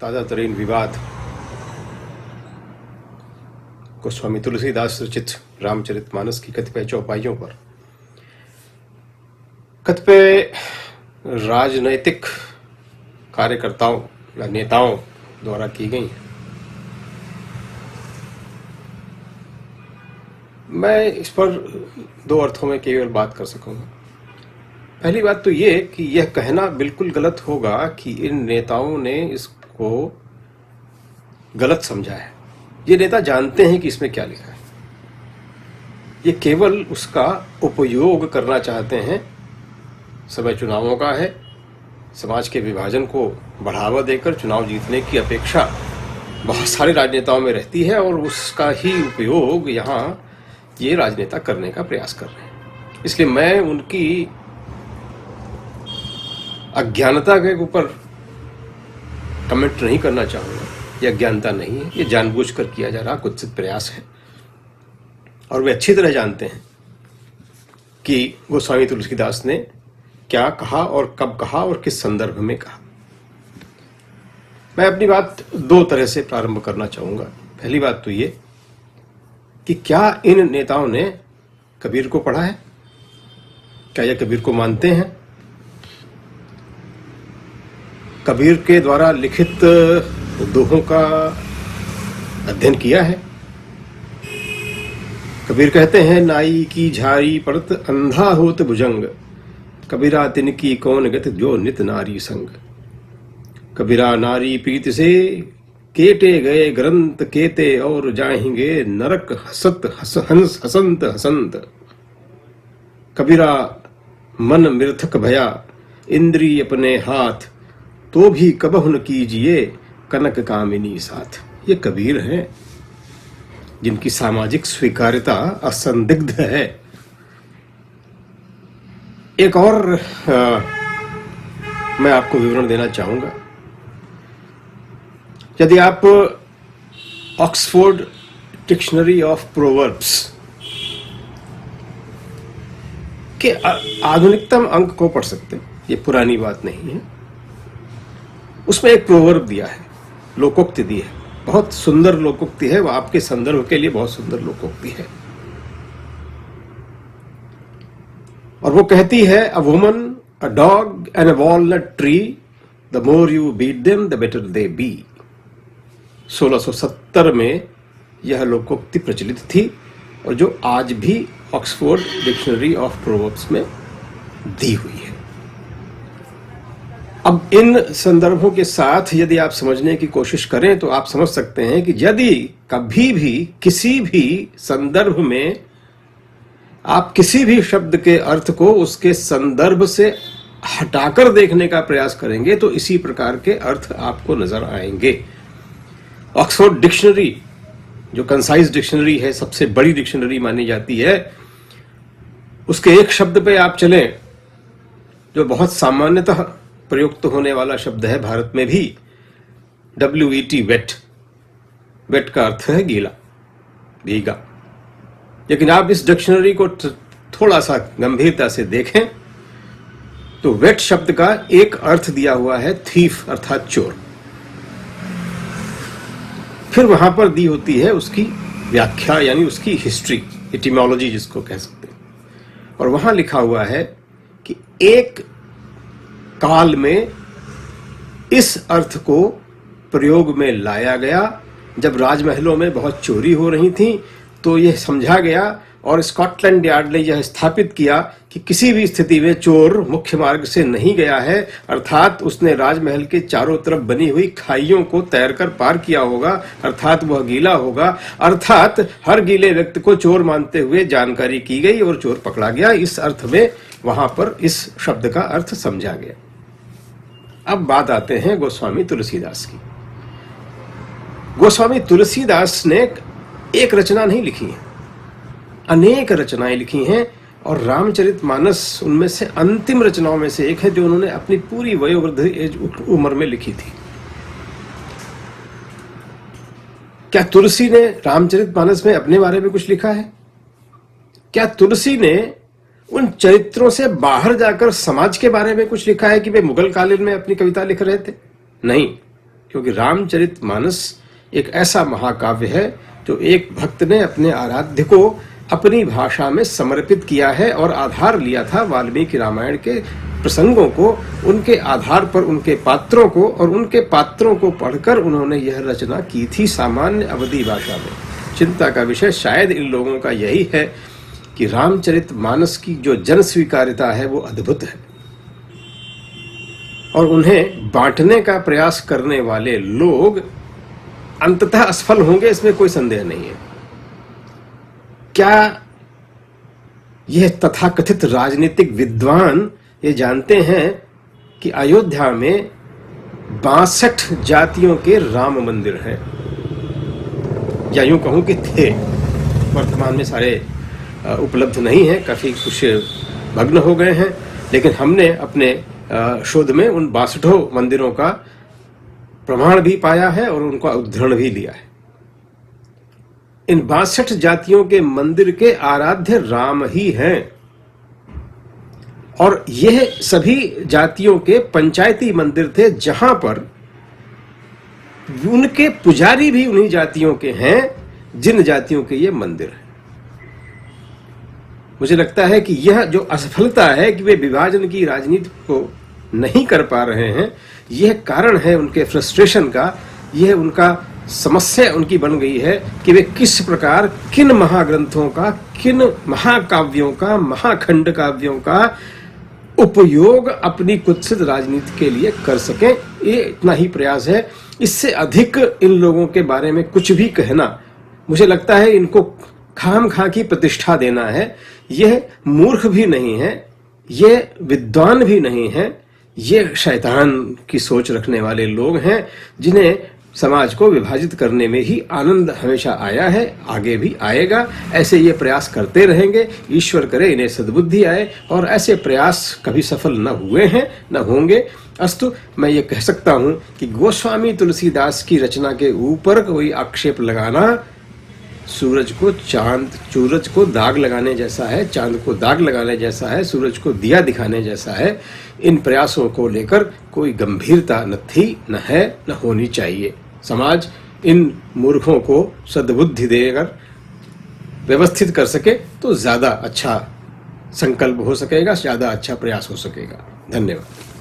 ताजा तरीन विवाद गोस्वामी तुलसीदास रचित रामचरितमानस की कतिपय चौपाइयों पर कतिपय राजनैतिक कार्यकर्ताओं या नेताओं द्वारा की गई हैं। मैं इस पर दो अर्थों में केवल बात कर सकूंगा। पहली बात तो ये कि यह कहना बिल्कुल गलत होगा कि इन नेताओं ने इसको गलत समझा है। ये नेता जानते हैं कि इसमें क्या लिखा है, ये केवल उसका उपयोग करना चाहते हैं। समय चुनावों का है, समाज के विभाजन को बढ़ावा देकर चुनाव जीतने की अपेक्षा बहुत सारे राजनेताओं में रहती है और उसका ही उपयोग यहाँ ये राजनेता करने का प्रयास कर रहे हैं। इसलिए मैं उनकी अज्ञानता के ऊपर कमेंट नहीं करना चाहूंगा। ये अज्ञानता नहीं है, ये जानबूझकर किया जा रहा कुत्सित प्रयास है और वे अच्छी तरह जानते हैं कि गोस्वामी तुलसीदास ने क्या कहा और कब कहा और किस संदर्भ में कहा। मैं अपनी बात दो तरह से प्रारंभ करना चाहूंगा। पहली बात तो ये कि क्या इन नेताओं ने कबीर को पढ़ा है, क्या ये कबीर को मानते हैं, कबीर के द्वारा लिखित दोहों का अध्ययन किया है। कबीर कहते हैं, नाई की झारी पड़त अंधा होत भुजंग, कबीरा तिनकी कौन गत जो नित नारी संग। कबीरा नारी प्रीत से केटे गए ग्रंथ केते और जाएंगे नरक हसंत हसंत। कबीरा मन मिर्थक भया इंद्री अपने हाथ, तो भी कबहु न कीजिए कनक कामिनी साथ। ये कबीर हैं जिनकी सामाजिक स्वीकार्यता असंदिग्ध है। एक और मैं आपको विवरण देना चाहूंगा। यदि आप ऑक्सफोर्ड डिक्शनरी ऑफ प्रोवर्ब्स के आधुनिकतम अंक को पढ़ सकते हैं, ये पुरानी बात नहीं है। उसमें एक प्रोवर्ब दिया है, लोकोक्ति दी है, बहुत सुंदर लोकोक्ति है। वो आपके संदर्भ के लिए बहुत सुंदर लोकोक्ति है और वो कहती है, a woman, a dog and a walnut tree, the more you beat them the better they be. 1670 में यह लोकोक्ति प्रचलित थी और जो आज भी ऑक्सफोर्ड डिक्शनरी ऑफ प्रोवर्ब्स में दी हुई है। अब इन संदर्भों के साथ यदि आप समझने की कोशिश करें तो आप समझ सकते हैं कि यदि कभी भी किसी भी संदर्भ में आप किसी भी शब्द के अर्थ को उसके संदर्भ से हटाकर देखने का प्रयास करेंगे तो इसी प्रकार के अर्थ आपको नजर आएंगे। ऑक्सफोर्ड डिक्शनरी जो कंसाइज डिक्शनरी है, सबसे बड़ी डिक्शनरी मानी जाती है, उसके एक शब्द पे आप चलें जो बहुत सामान्यतः प्रयुक्त होने वाला शब्द है भारत में भी, WET, वेट। वेट का अर्थ है गीला, भीगा। लेकिन आप इस डिक्शनरी को थोड़ा सा गंभीरता से देखें तो वेट शब्द का एक अर्थ दिया हुआ है थीफ अर्थात चोर। फिर वहां पर दी होती है उसकी व्याख्या यानी उसकी हिस्ट्री, एटिमोलॉजी जिसको कह सकते हैं, और वहां लिखा हुआ है कि एक काल में इस अर्थ को प्रयोग में लाया गया जब राजमहलों में बहुत चोरी हो रही थी, तो यह समझा गया और स्कॉटलैंड यार्ड ने यह स्थापित किया कि किसी भी स्थिति में चोर मुख्य मार्ग से नहीं गया है, अर्थात उसने राजमहल के चारों तरफ बनी हुई खाइयों को तैरकर पार किया होगा, अर्थात वह गीला होगा, अर्थात हर गीले व्यक्ति को चोर मानते हुए जानकारी की गई और चोर पकड़ा गया। इस अर्थ में वहां पर इस शब्द का अर्थ समझा गया। अब बात आते हैं गोस्वामी तुलसीदास की। गोस्वामी तुलसीदास ने एक रचना नहीं लिखी है, अनेक रचनाएं लिखी हैं और रामचरितमानस उनमें से अंतिम रचनाओं में से एक है जो उन्होंने अपनी पूरी वयोवृद्ध उम्र में लिखी थी। क्या तुलसी ने रामचरितमानस में अपने बारे में कुछ लिखा है? क्या तुलसी ने उन चरित्रों से बाहर जाकर समाज के बारे में कुछ लिखा है कि वे मुगल कालीन में अपनी कविता लिख रहे थे? नहीं, क्योंकि रामचरितमानस एक ऐसा महाकाव्य है जो एक भक्त ने अपने आराध्य को अपनी भाषा में समर्पित किया है और आधार लिया था वाल्मीकि रामायण के प्रसंगों को, उनके आधार पर उनके पात्रों को, और उनके पात्रों को पढ़कर उन्होंने यह रचना की थी सामान्य अवधी भाषा में। चिंता का विषय शायद इन लोगों का यही है कि रामचरितमानस की जो जन स्वीकार्यता है वो अद्भुत है, और उन्हें बांटने का प्रयास करने वाले लोग अंततः असफल होंगे, इसमें कोई संदेह नहीं है। क्या यह तथाकथित राजनीतिक विद्वान ये जानते हैं कि अयोध्या में 62 जातियों के राम मंदिर हैं, या यूं कहूं कि थे, वर्तमान में सारे उपलब्ध नहीं हैं, काफी कुछ भग्न हो गए हैं, लेकिन हमने अपने शोध में उन 62 मंदिरों का प्रमाण भी पाया है और उनका उद्धरण भी लिया है। इन 62 जातियों के मंदिर के आराध्य राम ही हैं, और यह सभी जातियों के पंचायती मंदिर थे जहां पर उनके पुजारी भी उन्हीं जातियों के हैं जिन जातियों के ये मंदिर हैं। मुझे लगता है कि यह जो असफलता है कि वे विभाजन की राजनीति को नहीं कर पा रहे हैं, यह कारण है उनके फ्रस्ट्रेशन का, यह उनका समस्या उनकी बन गई है कि वे किस प्रकार किन महाग्रंथों का, किन महाकाव्यों का, महाखंड काव्यों का उपयोग अपनी कुत्सित राजनीति के लिए कर सकें। ये इतना ही प्रयास है। इससे अधिक इन लोगों के बारे में कुछ भी कहना, मुझे लगता है इनको खामखा की प्रतिष्ठा देना है। यह मूर्ख भी नहीं है, यह विद्वान भी नहीं है, ये शैतान की सोच रखने वाले लोग हैं जिन्हें समाज को विभाजित करने में ही आनंद हमेशा आया है, आगे भी आएगा। ऐसे ये प्रयास करते रहेंगे, ईश्वर करे इन्हें सद्बुद्धि आए, और ऐसे प्रयास कभी सफल न हुए हैं न होंगे। अस्तु, मैं ये कह सकता हूं कि गोस्वामी तुलसीदास की रचना के ऊपर कोई आक्षेप लगाना सूरज को दाग लगाने जैसा है, चांद को दाग लगाने जैसा है, सूरज को दिया दिखाने जैसा है। इन प्रयासों को लेकर कोई गंभीरता न थी, न है, न होनी चाहिए। समाज इन मूर्खों को सद्बुद्धि देकर व्यवस्थित कर सके तो ज्यादा अच्छा संकल्प हो सकेगा, ज्यादा अच्छा प्रयास हो सकेगा। धन्यवाद।